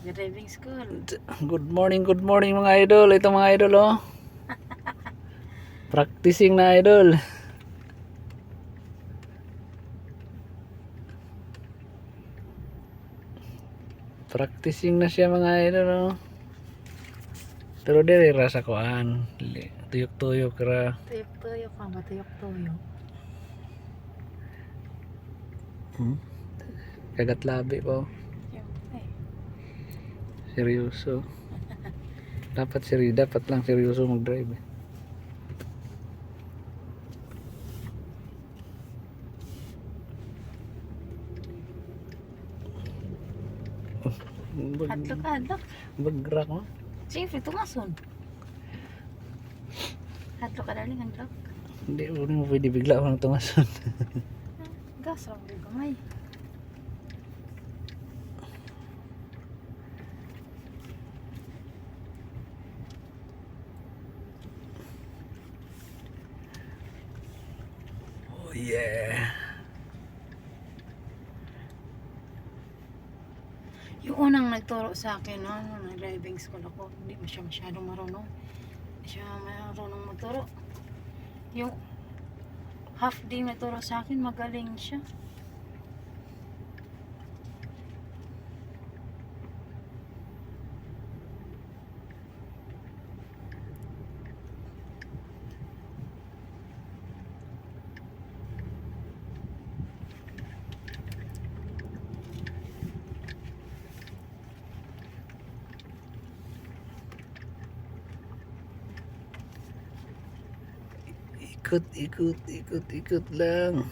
Driving school. Good morning mga idol. Ito mga idol oh. Practicing na idol. Practicing na siya mga idol oh. Pero diri ra sa kuan. Tuyok-tuyok ra. Tuyok-tuyok ka ba? Tuyok-tuyok. Kagat labi po. Siyempre. Seryoso. Dapat lang seryoso mag-drive. Hadlok. Bagrak mo. Siyempre, tumason. Hadlok ka daling, hadlok. Hindi mo pwede bigla ako ng tumason. Gas, lang yung gamay. Oh yeah. Yung unang nagturo sa akin, no, nung driving school ako, hindi mo siya masyadong marunong. Hindi siya marunong magturo. Yung half day nagturo sa akin, magaling siya. Ikot lang.